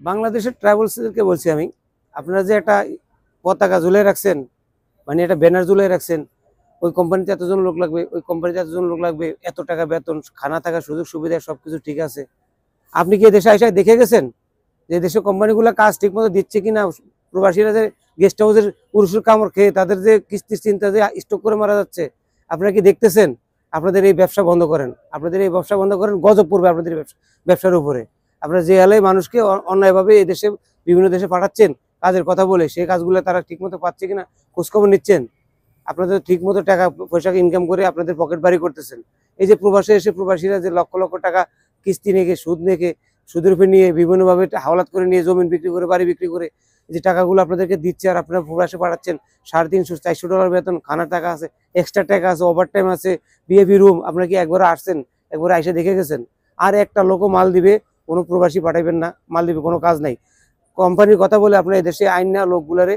বাংলাদেশের ট্রাভেলসকে বলছি আমি, আপনারা যে একটা পতাকা ঝুলিয়ে রাখছেন, মানে একটা ব্যানার ঝুলিয়ে রাখছেন, ওই কোম্পানিতে এতজন লোক লাগবে, ওই কোম্পানিতে এতজন লোক লাগবে, এত টাকা বেতন, খানা থাকা সুযোগ সুবিধা সবকিছু ঠিক আছে। আপনি কি দেশে এসে দেখে গেছেন যে দেশের কোম্পানিগুলো কাজ ঠিক মতো দিচ্ছে কিনা? প্রবাসীরা যে গেস্ট হাউসের পুরুষের কামড় খেয়ে তাদের যে কিস্তির চিন্তা যে স্টক করে মারা যাচ্ছে, আপনারা কি দেখতেছেন? আপনাদের এই ব্যবসা বন্ধ করেন, আপনাদের এই ব্যবসা বন্ধ করেন, গজব পড়বে আপনাদের ব্যবসার উপরে। আপনারা যে হালে মানুষকে অন্যায়ভাবে এই দেশে বিভিন্ন দেশে পাঠাচ্ছেন কাজের কথা বলে, সেই কাজগুলো তারা ঠিক মতো পাচ্ছে কিনা খোঁজখবর নিচ্ছেন? আপনাদের ঠিক মতো টাকা পয়সা ইনকাম করে আপনাদের পকেট বাড়ি করতেছেন। এই যে প্রবাসে এসে প্রবাসীরা যে লক্ষ লক্ষ টাকা কিস্তি নিয়ে সুদ নিয়ে সুদের উপরে নিয়ে বিভিন্নভাবে হাওলাত করে নিয়ে জমি বিক্রি করে বাড়ি বিক্রি করে যে টাকাগুলো আপনাদেরকে দিচ্ছে, আর আপনারা প্রবাসে পাঠাচ্ছেন। $350-400 বেতন, খানার টাকা আছে, এক্সট্রা টাকা আছে, ওভারটাইম আছে, বিএপি রুম। আপনারা কি একবার আসছেন? একবার এসে দেখে গেছেন? আর একটা লোকও মাল দিবে, কোনো প্রবাসী পাঠাইবেন না, মাল দিবে, কোনো কাজ নাই। কোম্পানির কথা বলে আপনার এদেশে আইন না লোকগুলারে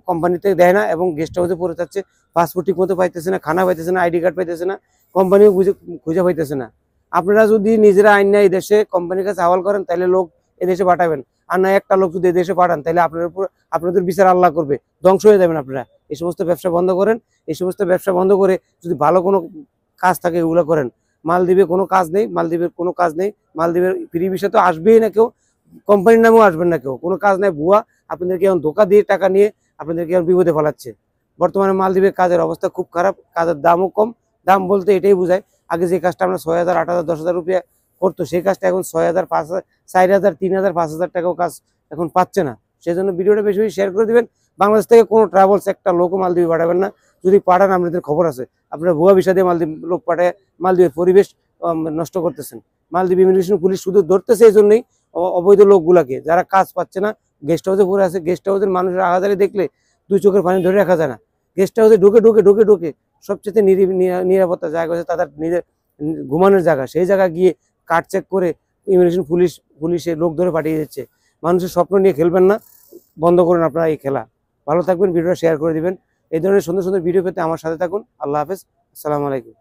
কোম্পানিতে দেয় না, এবং গেস্ট হাউসে পড়ে যাচ্ছে। পাসপোর্ট ঠিক মতো পাইতেছে না, খানা পাইতেছে না, আইডি কার্ড পাইতেছে না, কোম্পানিও খুঁজে পাইতেছে না। আপনারা যদি নিজেরা আইন না এই দেশে কোম্পানির কাছে হাওয়াল করেন, তাহলে লোক এদেশে পাঠাবেন। আর না একটা লোক যদি এদেশে পাঠান, তাহলে আপনাদের বিচার আল্লাহ করবে, ধ্বংস হয়ে যাবেন আপনারা। এই সমস্ত ব্যবসা বন্ধ করেন। এই সমস্ত ব্যবসা বন্ধ করে যদি ভালো কোনো কাজ থাকে এগুলো করেন। মালদ্বীপে কোনো কাজ নেই, মালদ্বীপের কোনো কাজ নেই। মালদ্বীপের ফ্রি ভিসা তো আসবেই না কেউ, কোম্পানির নামেও আসবেন না কেউ, কোনো কাজ নাই, ভুয়া। আপনাদেরকে এখন ধোকা দিয়ে টাকা নিয়ে আপনাদেরকে এখন বিপদে ফেলাচ্ছে। বর্তমানে মালদ্বীপের কাজের অবস্থা খুব খারাপ, কাজের দামও কম। দাম বলতে এটাই বোঝায়, আগে যে কাজটা আমরা 6,000, 8,000, 10,000 রুপিয়া করতো, সেই কাজটা এখন 6,000, 5,000, 4,000, 3,000, 5,000 টাকাও কাজ এখন পাচ্ছে না। সেই জন্য ভিডিওটা বেশি বেশি শেয়ার করে দিবেন। বাংলাদেশ থেকে কোনো ট্রাভেলস একটা লোকও মালদ্বীপে পাঠাবেন না। যদি পাঠান, আপনাদের খবর আছে। আপনারা ভুয়া বিষয় দিয়ে মালদ্বীপ লোক পাঠায় মালদ্বীপের পরিবেশ নষ্ট করতেছেন। মালদ্বীপ ইমিগ্রেশন পুলিশ শুধু ধরতেছে এই জন্যই অবৈধ লোকগুলাকে, যারা কাজ পাচ্ছে না, গেস্ট হাউসে পড়ে আছে। গেস্ট হাউসের মানুষের আহাজারি দেখলে দুই চোখের পানি ধরে রাখা যায় না। গেস্ট হাউসে ঢুকে ঢুকে ঢুকে ঢুকে সবচেয়ে নিরাপত্তা জায়গা হচ্ছে তাদের নিজের ঘুমানোর জায়গা। সেই জায়গা গিয়ে কার্ড চেক করে ইমিগ্রেশন পুলিশে লোক ধরে পাঠিয়ে দিচ্ছে। মানুষের স্বপ্ন নিয়ে খেলবেন না, বন্ধ করুন আপনারা এই খেলা। ভালো থাকবেন, ভিডিওটা শেয়ার করে দিবেন। এই ধরনের সুন্দর সুন্দর ভিডিও পেতে আমার সাথে থাকুন। আল্লাহ হাফেজ, আসসালামু আলাইকুম।